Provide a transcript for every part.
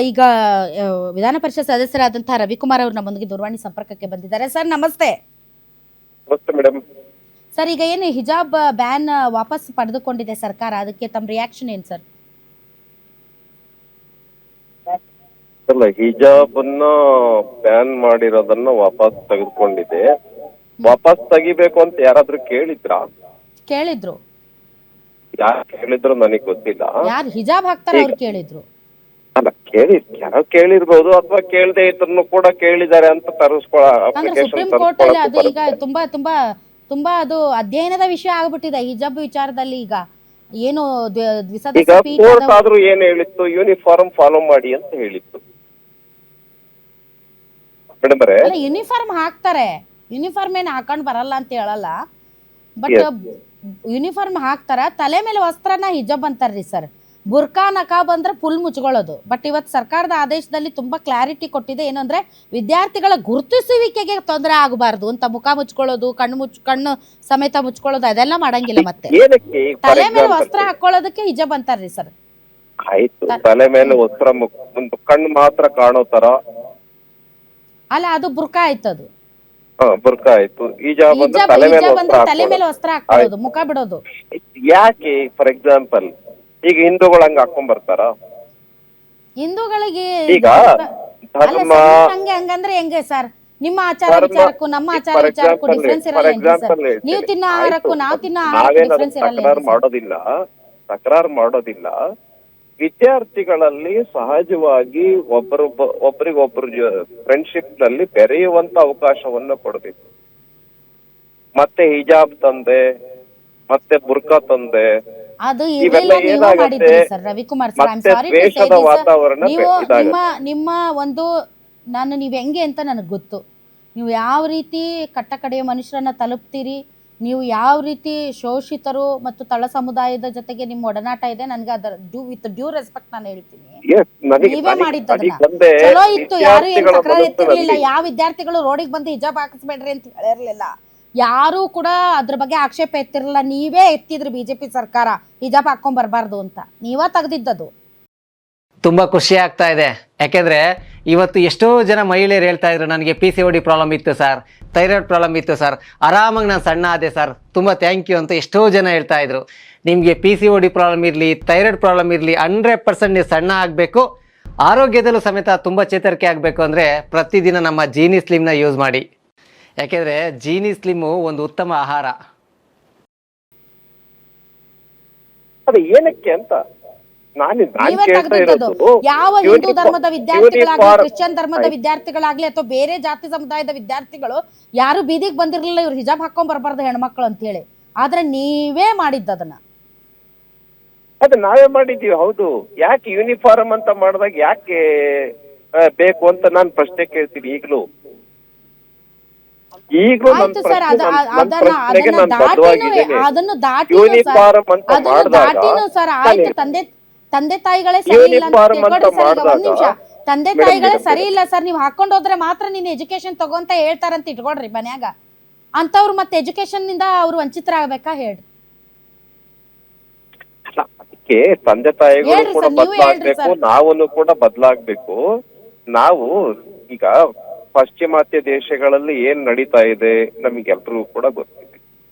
ಈಗ ವಿಧಾನ ಪರಿಷತ್ ಸದಸ್ಯರಾದಂತಹ ರವಿಕುಮಾರ್ ಅವರು ನಮ್ಮೊಂದಿಗೆ ದೂರವಾಣಿ ಸಂಪರ್ಕಕ್ಕೆ ಬಂದಿದ್ದಾರೆ. ಸರ್ ನಮಸ್ತೆ. ನಮಸ್ತೆ ಮೇಡಮ್. ಸರ್ ಈಗ ಏನು ಹಿಜಾಬ್ ಬ್ಯಾನ್ ವಾಪಸ್ ಪಡೆದುಕೊಂಡಿದೆ ಸರ್ಕಾರ, ಅದಕ್ಕೆ ತಮ್ಮ ರಿಯಾಕ್ಷನ್ ಏನು ಸರ್? ಅಲ್ಲ, ಹಿಜಾಬ್ ಅನ್ನ ಬ್ಯಾನ್ ಮಾಡಿರೋದನ್ನ ವಾಪಸ್ ತೆಗೆದುಕೊಂಡಿದೆ. ವಾಪಸ್ ತೆಗಿಬೇಕು ಅಂತ ಯಾರಾದ್ರೂ ಕೇಳಿದ್ರು? ಯಾರು ಕೇಳಿದ್ರು ನನಗೆ ಗೊತ್ತಿಲ್ಲ. ಯಾರು ಹಿಜಾಬ್ ಹಾಕ್ತಾರ ಅವ್ರು ಕೇಳಿದ್ರು? ಅಲ್ಲ, ಯಾರೋ ಕೇಳಿರ್ಬೋದು, ಅಥವಾ ಕೇಳದೆ ಇದ್ರೂ ಕೂಡ ಕೇಳಿದ್ದಾರೆ ಅಂತ ಸುಪ್ರೀಂ ಕೋರ್ಟ್ ಅಲ್ಲಿ ಅದು ಈಗ ತುಂಬಾ ತುಂಬಾ ತುಂಬಾ ಅದು ಅಧ್ಯಯನದ ವಿಷಯ ಆಗ್ಬಿಟ್ಟಿದೆ ಹಿಜಾಬ್ ವಿಚಾರದಲ್ಲಿ. ಈಗ ಏನು ಕೋರ್ಟ್ ಆದ್ರೂ ಏನ್ ಹೇಳಿತ್ತು, ಯೂನಿಫಾರ್ಮ್ ಫಾಲೋ ಮಾಡಿ ಅಂತ ಹೇಳಿತ್ತು ಮೇಡಮ್. ಯೂನಿಫಾರ್ಮ್ ಹಾಕ್ತಾರೆ, ಯೂನಿಫಾರ್ಮ್ ಏನ್ ಹಾಕೊಂಡ್ ಬರಲ್ಲ ಅಂತ ಹೇಳಲ್ಲ, ಬಟ್ ಯೂನಿಫಾರ್ಮ್ ಹಾಕ್ತಾರ. ತಲೆ ಮೇಲೆ ವಸ್ತ್ರನ ಹಿಜಾಬ್ ಅಂತಾರ್ರಿ ಸರ್. ಬುರ್ಕಾ ನಕಾಬ್ ಅಂದ್ರೆ ಫುಲ್ ಮುಚ್ಕೊಳ್ಳೋದು. ಬಟ್ ಇವತ್ತು ಸರ್ಕಾರದ ಆದೇಶದಲ್ಲಿ ತುಂಬಾ ಕ್ಲಾರಿಟಿ ಕೊಟ್ಟಿದೆ, ಏನಂದ್ರೆ ವಿದ್ಯಾರ್ಥಿಗಳ ಗುರುತಿಸುವಿಕೆಗೆ ತೊಂದರೆ ಆಗಬಾರ್ದು ಅಂತ ಮುಖ ಮುಚ್ಕೊಳ್ಳೋದು, ಕಣ್ಣು ಸಮೇತ ಮುಚ್ಕೊಳ್ಳೋದು ಅದೆಲ್ಲ ಮಾಡಂಗಿಲ್ಲ. ಮತ್ತೆ ತಲೆ ಮೇಲೆ ವಸ್ತ್ರ ಹಾಕೊಳ್ಳೋದಕ್ಕೆ ಹಿಜಾಬ್ ಅಂತಾರ್ರಿ ಸರ್. ಆಯ್ತು, ತಲೆ ಮೇಲೆ ವಸ್ತ್ರ ಕಣ್ಣು ಮಾತ್ರ ಕಾಣೋ ತರ ಅಲ್ಲ, ಅದು ಬುರ್ಕಾ ಆಯ್ತು. ಅದು ಬುರ್ಕಾ ಆಯ್ತು. ಹಿಜಾಬ್ ಅಂದ್ರೆ ತಲೆ ಮೇಲೆ ವಸ್ತ್ರ ಹಾಕೊಳ್ಳೋದು, ಮುಖ ಬಿಡೋದು. ಯಾಕೆ? ಫಾರ್ ಎಕ್ಸಾಂಪಲ್ ಈಗ ಹಿಂದೂಗಳು ಹಂಗ ಹಾಕೊಂಡ್ ಬರ್ತಾರ? ಹಿಂದೂಗಳಿಗೆ ಈಗ ಧರ್ಮ ಹಂಗಂದ್ರೆ ಹೆಂಗೆ ಸರ್? ನಿಮ್ಮ ಆಚಾರ ವಿಚಾರಕ್ಕೂ ನಮ್ಮ ಆಚಾರ ವಿಚಾರಕ್ಕೂ ಡಿಫ್ರೆನ್ಸ್ ಇರಲ್ಲ. ನೀವು ತಿನ್ನೋ ಆಹಾರಕ್ಕೂ ನಾವು ತಿನ್ನೋ ಆಹಾರಕ್ಕೂ ಡಿಫ್ರೆನ್ಸ್ ಇರಲ್ಲ. ತಕರಾರು ಮಾಡೋದಿಲ್ಲ. ವಿದ್ಯಾರ್ಥಿಗಳಲ್ಲಿ ಸಹಜವಾಗಿ ಒಬ್ಬರಿಗೊಬ್ಬರು ಫ್ರೆಂಡ್ಶಿಪ್ ನಲ್ಲಿ ಬೆರೆಯುವಂತ ಅವಕಾಶವನ್ನ ಕೊಡಬೇಕು. ಮತ್ತೆ ಹಿಜಾಬ್ ತಂದೆ, ಮತ್ತೆ ಬುರ್ಕಾ ತಂದೆ, ಅದು ಇವೆಲ್ಲ ಮಾಡಿದ್ರಿ sir Ravikumar sir. I am sorry to say this. ನಿಮ್ಮ ಒಂದು ನೀವು ಹೆಂಗೆ ಅಂತ ನನಗೆ ಗೊತ್ತು. ನೀವು ಯಾವ ರೀತಿ ಕಟ್ಟಕಡೆಯ ಮನುಷ್ಯರನ್ನ ತಲುಪ್ತೀರಿ, ನೀವು ಯಾವ ರೀತಿ ಶೋಷಿತರು ಮತ್ತು ತಳ ಸಮುದಾಯದ ಜೊತೆಗೆ ನಿಮ್ಮ ಒಡನಾಟ ಇದೆ. ನನಗೆ ಅದರ ವಿತ್ ಡ್ಯೂ ರೆಸ್ಪೆಕ್ಟ್ ನಾನು ಹೇಳ್ತೀನಿ, ನೀವೇ ಮಾಡಿದ್ದನ್ನ ಚಲೋ ಇತ್ತು. ಯಾರು ಏನು ತಕರಾರು ಎತ್ತಿರ್ಲಿಲ್ಲ. ಯಾವ ವಿದ್ಯಾರ್ಥಿಗಳು ರೋಡಿಗೆ ಬಂದು ಹಿಜಾಬ್ ಹಾಕಿಸ್ಬೇಡ್ರಿ ಅಂತ ಹೇಳಿರ್ಲಿಲ್ಲ. ಯಾರು ಕೂಡ ಅದ್ರ ಬಗ್ಗೆ ಆಕ್ಷೇಪ ಎತ್ತಿರಲಿಲ್ಲ. ನೀವೇ ಎತ್ತಿದ್ರಿ ಬಿಜೆಪಿ ಸರ್ಕಾರ ಹಿಜಾಬ್ ಹಾಕೊಂಡ್ ಬರಬಾರ್ದು ಅಂತ, ನೀವ ತೆಗ್ದಿದ್ದದು. ತುಂಬ ಖುಷಿ ಆಗ್ತಾ ಇದೆ. ಯಾಕೆಂದರೆ ಇವತ್ತು ಎಷ್ಟೋ ಜನ ಮಹಿಳೆಯರು ಹೇಳ್ತಾ ಇದ್ರು, ನನಗೆ PCOD ಪ್ರಾಬ್ಲಮ್ ಇತ್ತು ಸರ್, ಥೈರಾಯ್ಡ್ ಪ್ರಾಬ್ಲಮ್ ಇತ್ತು ಸರ್, ಆರಾಮಾಗಿ ನಾನು ಸಣ್ಣ ಆದೆ ಸರ್, ತುಂಬ ಥ್ಯಾಂಕ್ ಯು ಅಂತ ಎಷ್ಟೋ ಜನ ಹೇಳ್ತಾ ಇದ್ರು. ನಿಮಗೆ PCOD ಪ್ರಾಬ್ಲಮ್ ಇರಲಿ, ಥೈರಾಯ್ಡ್ ಪ್ರಾಬ್ಲಮ್ ಇರಲಿ, 100% ನೀವು ಸಣ್ಣ ಆಗಬೇಕು, ಆರೋಗ್ಯದಲ್ಲೂ ಸಮೇತ ತುಂಬ ಚೇತರಿಕೆ ಆಗಬೇಕು ಅಂದರೆ ಪ್ರತಿದಿನ ನಮ್ಮ ಜೀನಿ ಸ್ಲಿಮ್ನ ಯೂಸ್ ಮಾಡಿ. ಯಾಕೆಂದರೆ ಜೀನಿ ಸ್ಲಿಮ್ಮು ಒಂದು ಉತ್ತಮ ಆಹಾರ. ಅದು ಏನಕ್ಕೆ ಅಂತ ಯಾವ ಹಿಂದೂ ಧರ್ಮದ ವಿದ್ಯಾರ್ಥಿಗಳಾಗ್ಲಿ, ಕ್ರಿಶ್ಚಿಯನ್ ಧರ್ಮದ ವಿದ್ಯಾರ್ಥಿಗಳಾಗ್ಲಿ, ಅಥವಾ ಬೇರೆ ಜಾತಿ ಸಮುದಾಯದ ವಿದ್ಯಾರ್ಥಿಗಳು ಯಾರು ಬೀದಿಗೆ ಬಂದಿರಲಿಲ್ಲ ಇವ್ರು ಹಿಜಾಬ್ ಹಾಕೊಂಡ್ ಬರಬಾರ್ದು ಹೆಣ್ಮಕ್ಳು ಅಂತ ಹೇಳಿ. ಆದ್ರೆ ನೀವೇ ಮಾಡಿದ್ದದನ್ನ. ಅದು ನಾವೇ ಮಾಡಿದೀವಿ, ಹೌದು. ಯಾಕೆ ಯೂನಿಫಾರ್ಮ್ ಅಂತ ಮಾಡಿದಾಗ ಯಾಕೆ ಬೇಕು ಅಂತ ನಾನು ಪ್ರಶ್ನೆ ಕೇಳ್ತೀನಿ. ಈಗಲೂ ಆಯ್ತು ಸರ್, ಅದನ್ನು ದಾಟಿನೂ ಸರ್ ಆಯ್ತು. ತಂದೆ ತಾಯಿಗಳೇ ಸರಿ ಇಲ್ಲ ಅಂತ ಒಂದ್ ನಿಮಿಷ, ತಂದೆ ತಾಯಿಗಳೇ ಸರಿ ಇಲ್ಲ ಸರ್, ನೀವು ಹಾಕೊಂಡ್ ಹೋದ್ರೆ ಮಾತ್ರ ನೀನ್ ಎಜುಕೇಶನ್ ತಗೊಂತ ಹೇಳ್ತಾರಂತ ಇಟ್ಕೊಡ್ರಿ ಮನ್ಯಾಗ. ಅಂತವ್ರು ಮತ್ತೆ ಎಜುಕೇಶನ್ ನಿಂದ ಅವ್ರು ವಂಚಿತರಾಗಬೇಕಾ ಹೇಳ್ರಿ? ಅದಕ್ಕೆ ತಂದೆ ತಾಯಿಗಳು ಕೂಡ ಬದಲಾಗಬೇಕು, ನಾವು ಕೂಡ ಬದಲಾಗಬೇಕು. ನಾವು ಈಗ ಪಾಶ್ಚಿಮಾತ್ಯ ದೇಶಗಳಲ್ಲಿ ಏನ್ ನಡೀತಾ ಇದೆ ನಮಗೆಲ್ರಿಗೂ ಕೂಡ ಗೊತ್ತಿದೆ.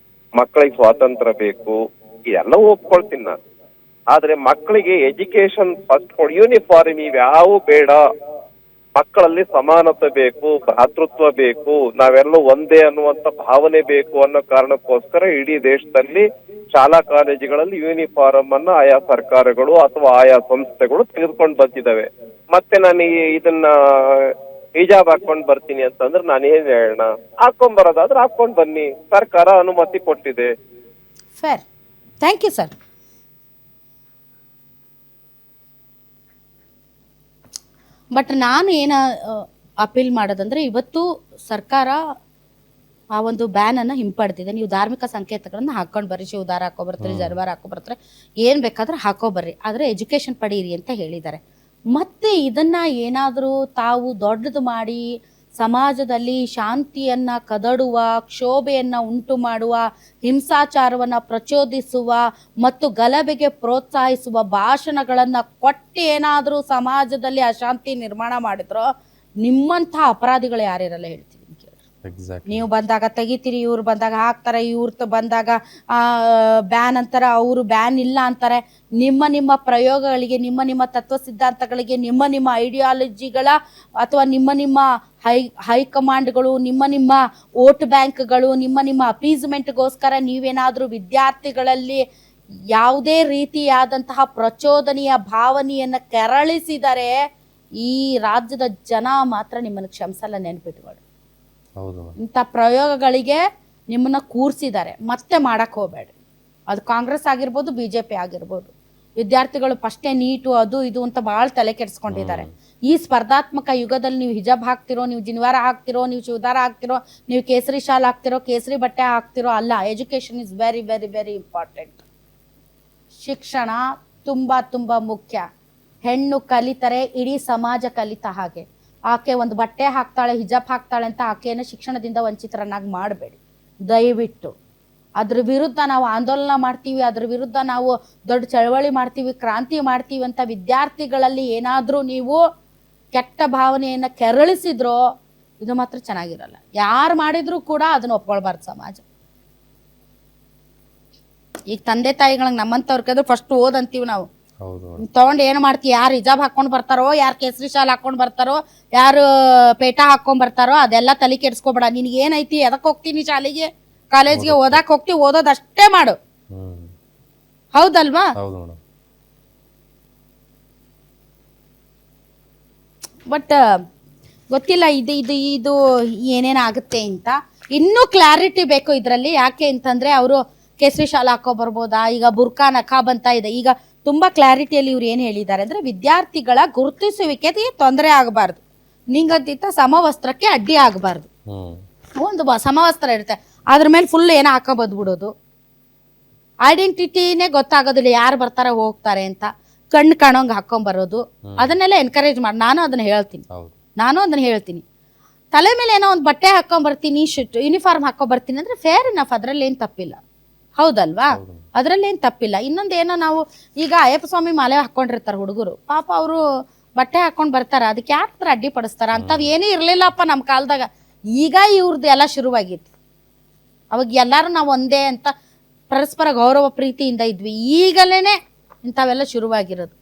ಮಕ್ಕಳಿಗೆ ಸ್ವಾತಂತ್ರ್ಯ ಬೇಕು, ಇದೆಲ್ಲ ಒಪ್ಕೊಳ್ತೀನಿ ನಾನು. ಆದ್ರೆ ಮಕ್ಕಳಿಗೆ ಎಜುಕೇಶನ್ ಫಸ್ಟ್ ಕೊಡಿ. ಯೂನಿಫಾರ್ಮ್ ಇವ್ಯಾವು ಬೇಡ. ಮಕ್ಕಳಲ್ಲಿ ಸಮಾನತೆ ಬೇಕು, ಭ್ರಾತೃತ್ವ ಬೇಕು, ನಾವೆಲ್ಲ ಒಂದೇ ಅನ್ನುವಂತ ಭಾವನೆ ಬೇಕು ಅನ್ನೋ ಕಾರಣಕ್ಕೋಸ್ಕರ ಇಡೀ ದೇಶದಲ್ಲಿ ಶಾಲಾ ಕಾಲೇಜುಗಳಲ್ಲಿ ಯೂನಿಫಾರ್ಮ್ ಅನ್ನ ಆಯಾ ಸರ್ಕಾರಗಳು ಅಥವಾ ಆಯಾ ಸಂಸ್ಥೆಗಳು ತೆಗೆದುಕೊಂಡು ಬಂದಿದ್ದಾವೆ. ಮತ್ತೆ ನಾನು ಇದನ್ನ ಹಿಜಾಬ್ ಹಾಕೊಂಡ್ ಬರ್ತೀನಿ ಅಂತಂದ್ರೆ ನಾನು ಏನ್ ಹೇಳೋಣ? ಹಾಕೊಂಡ್ ಬರೋದಾದ್ರೆ ಹಾಕೊಂಡ್ ಬನ್ನಿ, ಸರ್ಕಾರ ಅನುಮತಿ ಕೊಟ್ಟಿದೆ. Fair. Thank you sir. But ನಾನು ಏನು ಅಪೀಲ್ ಮಾಡೋದಂದ್ರೆ, ಇವತ್ತು ಸರ್ಕಾರ ಆ ಒಂದು ಬ್ಯಾನನ್ನು ಹಿಂಪಡೆದಿದೆ. ನೀವು ಧಾರ್ಮಿಕ ಸಂಕೇತಗಳನ್ನು ಹಾಕೊಂಡು ಬರ್ರಿ, ಶಿವದಾರ ಹಾಕೊಬರ್ತಾರೆ, ಜರ್ವಾರ ಹಾಕೊಬರ್ತಾರೆ, ಏನು ಬೇಕಾದ್ರೆ ಹಾಕೋಬರ್ರಿ, ಆದರೆ ಎಜುಕೇಷನ್ ಪಡೀರಿ ಅಂತ ಹೇಳಿದ್ದಾರೆ. ಮತ್ತೆ ಇದನ್ನು ಏನಾದರೂ ತಾವು ದೊಡ್ಡದು ಮಾಡಿ ಸಮಾಜದಲ್ಲಿ ಶಾಂತಿಯನ್ನು ಕದಡುವ, ಕ್ಷೋಭೆಯನ್ನು ಉಂಟು ಮಾಡುವ, ಹಿಂಸಾಚಾರವನ್ನು ಪ್ರಚೋದಿಸುವ ಮತ್ತು ಗಲಭೆಗೆ ಪ್ರೋತ್ಸಾಹಿಸುವ ಭಾಷಣಗಳನ್ನು ಕೊಟ್ಟು ಏನಾದರೂ ಸಮಾಜದಲ್ಲಿ ಅಶಾಂತಿ ನಿರ್ಮಾಣ ಮಾಡಿದ್ರೋ ನಿಮ್ಮಂಥ ಅಪರಾಧಿಗಳು ಯಾರಿರಲ್ಲ ಹೇಳ್ತೀನಿ. ನೀವು ಬಂದಾಗ ತೆಗಿತೀರಿ, ಇವ್ರು ಬಂದಾಗ ಹಾಕ್ತಾರೆ, ಇವ್ರು ಬಂದಾಗ ಬ್ಯಾನ್ ಅಂತಾರೆ, ಅವರು ಬ್ಯಾನ್ ಇಲ್ಲ ಅಂತಾರೆ. ನಿಮ್ಮ ಪ್ರಯೋಗಗಳಿಗೆ, ನಿಮ್ಮ ತತ್ವ ಸಿದ್ಧಾಂತಗಳಿಗೆ, ನಿಮ್ಮ ಐಡಿಯಾಲಜಿಗಳ ಅಥವಾ ನಿಮ್ಮ ಹೈಕಮಾಂಡ್ಗಳು, ನಿಮ್ಮ ವೋಟ್ ಬ್ಯಾಂಕ್ಗಳು, ನಿಮ್ಮ ಅಪೀಸ್ಮೆಂಟ್ಗೋಸ್ಕರ ನೀವೇನಾದರೂ ವಿದ್ಯಾರ್ಥಿಗಳಲ್ಲಿ ಯಾವುದೇ ರೀತಿಯಾದಂತಹ ಪ್ರಚೋದನೆಯ ಭಾವನೆಯನ್ನು ಕೆರಳಿಸಿದರೆ ಈ ರಾಜ್ಯದ ಜನ ಮಾತ್ರ ನಿಮ್ಮನ್ನು ಕ್ಷಮಿಸಲ್ಲ, ನೆನ್ಪಿಟ್ಕೊಳ್ಳಿ. ಇಂಥ ಪ್ರಯೋಗಗಳಿಗೆ ನಿಮ್ಮನ್ನ ಕೂರಿಸಿದ್ದಾರೆ, ಮತ್ತೆ ಮಾಡಕ್ಕೆ ಹೋಗಬೇಡಿ. ಅದು ಕಾಂಗ್ರೆಸ್ ಆಗಿರ್ಬೋದು, BJP ಆಗಿರ್ಬೋದು. ವಿದ್ಯಾರ್ಥಿಗಳು ಫಸ್ಟೇ ನೀಟು ಅದು ಇದು ಅಂತ ಭಾಳ ತಲೆ ಕೆಡಿಸ್ಕೊಂಡಿದ್ದಾರೆ. ಈ ಸ್ಪರ್ಧಾತ್ಮಕ ಯುಗದಲ್ಲಿ ನೀವು ಹಿಜಾಬ್ ಹಾಕ್ತಿರೋ, ನೀವು ಜಿನ್ವಾರ ಹಾಕ್ತಿರೋ, ನೀವು ಚೂದಾರ ಹಾಕ್ತಿರೋ, ನೀವು ಕೇಸರಿ ಶಾಲ್ ಹಾಕ್ತಿರೋ, ಕೇಸರಿ ಬಟ್ಟೆ ಹಾಕ್ತಿರೋ ಅಲ್ಲ. Education is very very very important. ಶಿಕ್ಷಣ ತುಂಬ ಮುಖ್ಯ. ಹೆಣ್ಣು ಕಲಿತರೆ ಇಡೀ ಸಮಾಜ ಕಲಿತ ಹಾಗೆ. ಆಕೆ ಒಂದು ಬಟ್ಟೆ ಹಾಕ್ತಾಳೆ, ಹಿಜಾಬ್ ಹಾಕ್ತಾಳೆ ಅಂತ ಆಕೆಯನ್ನು ಶಿಕ್ಷಣದಿಂದ ವಂಚಿತರನ್ನಾಗಿ ಮಾಡಬೇಡಿ ದಯವಿಟ್ಟು. ಅದ್ರ ವಿರುದ್ಧ ನಾವು ಆಂದೋಲನ ಮಾಡ್ತೀವಿ, ಅದ್ರ ವಿರುದ್ಧ ನಾವು ದೊಡ್ಡ ಚಳವಳಿ ಮಾಡ್ತೀವಿ, ಕ್ರಾಂತಿ ಮಾಡ್ತೀವಿ ಅಂತ ವಿದ್ಯಾರ್ಥಿಗಳಲ್ಲಿ ಏನಾದರೂ ನೀವು ಕೆಟ್ಟ ಭಾವನೆಯನ್ನು ಕೆರಳಿಸಿದ್ರೋ ಇದು ಮಾತ್ರ ಚೆನ್ನಾಗಿರಲ್ಲ. ಯಾರು ಮಾಡಿದ್ರೂ ಕೂಡ ಅದನ್ನು ಒಪ್ಕೊಳ್ಬಾರ್ದು ಸಮಾಜ. ಈಗ ತಂದೆ ತಾಯಿಗಳಿಗೆ ನಮ್ಮಂಥವ್ರ ಕೈದ್ರೆ ಫಸ್ಟ್ ಓದಂತೀವಿ ನಾವು. ತಗೊಂಡು ಏನು ಮಾಡ್ತೀವಿ, ಯಾರು ಹಿಜಾಬ್ ಹಾಕೊಂಡು ಬರ್ತಾರೋ, ಯಾರು ಕೇಸರಿ ಶಾಲ್ ಹಾಕೊಂಡು ಬರ್ತಾರೋ, ಯಾರು ಪೇಟ ಹಾಕೊಂಡ್ ಬರ್ತಾರೋ ಅದೆಲ್ಲ ತಲೆ ಕೆಡ್ಸ್ಕೊಬೇಡ. ನಿನ್ಗೆ ಏನೈತಿ, ಎದಕ್ಕೆ ಹೋಗ್ತೀನಿ ಶಾಲೆಗೆ ಕಾಲೇಜ್ಗೆ, ಓದಕ್ಕೆ ಹೋಗ್ತೀವಿ, ಓದೋದಷ್ಟೇ ಮಾಡು. ಹೌದಲ್ವಾ? ಬಟ್ ಗೊತ್ತಿಲ್ಲ ಇದು ಏನೇನಾಗುತ್ತೆ ಅಂತ. ಇನ್ನೂ ಕ್ಲಾರಿಟಿ ಬೇಕು ಇದರಲ್ಲಿ. ಯಾಕೆ ಅಂತಂದ್ರೆ ಅವರು ಕೇಸರಿ ಶಾಲೆ ಹಾಕೋ ಬರ್ಬೋದಾ, ಈಗ ಬುರ್ಕಾ ನಕಾಬ್ ಅಂತ ಇದೆ. ಈಗ ತುಂಬಾ ಕ್ಲಾರಿಟಿಯಲ್ಲಿ ಇವ್ರು ಏನು ಹೇಳಿದ್ದಾರೆ ಅಂದ್ರೆ ವಿದ್ಯಾರ್ಥಿಗಳ ಗುರುತಿಸುವಿಕೆಗೆ ತೊಂದರೆ ಆಗಬಾರ್ದು, ನಿಂಗಂತಿತ್ತ ಸಮವಸ್ತ್ರಕ್ಕೆ ಅಡ್ಡಿ ಆಗಬಾರ್ದು. ಒಂದು ಸಮವಸ್ತ್ರ ಇರುತ್ತೆ, ಅದ್ರ ಮೇಲೆ ಫುಲ್ ಏನೋ ಹಾಕೋ ಬಂದ್ಬಿಡೋದು, ಐಡೆಂಟಿಟಿನೇ ಗೊತ್ತಾಗೋದಿಲ್ಲ ಯಾರು ಬರ್ತಾರೆ ಹೋಗ್ತಾರೆ ಅಂತ, ಕಣ್ಣು ಕಾಣೋಂಗೆ ಹಾಕೊಂಬರೋದು, ಅದನ್ನೆಲ್ಲ ಎನ್ಕರೇಜ್ ಮಾಡಿ. ನಾನು ಅದನ್ನ ಹೇಳ್ತೀನಿ. ತಲೆ ಮೇಲೆ ಏನೋ ಒಂದು ಬಟ್ಟೆ ಹಾಕೊಂಬರ್ತೀನಿ, ಯೂನಿಫಾರ್ಮ್ ಹಾಕೊಂಬರ್ತೀನಿ ಅಂದ್ರೆ ಫೇರ್ ಇನಫ್, ಅದ್ರಲ್ಲಿ ಏನು ತಪ್ಪಿಲ್ಲ. ಹೌದಲ್ವಾ? ಅದ್ರಲ್ಲೇನು ತಪ್ಪಿಲ್ಲ. ಇನ್ನೊಂದೇನೋ ನಾವು ಈಗ ಅಯ್ಯಪ್ಪ ಸ್ವಾಮಿ ಮಾಲೆ ಹಾಕೊಂಡಿರ್ತಾರೆ ಹುಡುಗರು, ಪಾಪ ಅವರು ಬಟ್ಟೆ ಹಾಕೊಂಡ್ ಬರ್ತಾರ, ಅದಕ್ಕೆ ಯಾರ ಅಡ್ಡಿ ಪಡಿಸ್ತಾರ? ಅಂಥವು ಏನೂ ಇರ್ಲಿಲ್ಲಪ್ಪ ನಮ್ಮ ಕಾಲದಾಗ. ಈಗ ಇವ್ರದ್ದು ಎಲ್ಲ ಶುರುವಾಗಿತ್ತು. ಅವಾಗ ಎಲ್ಲರೂ ನಾವು ಒಂದೇ ಅಂತ ಪರಸ್ಪರ ಗೌರವ ಪ್ರೀತಿಯಿಂದ ಇದ್ವಿ. ಈಗಲೇ ಇಂಥವೆಲ್ಲ ಶುರುವಾಗಿರೋದು.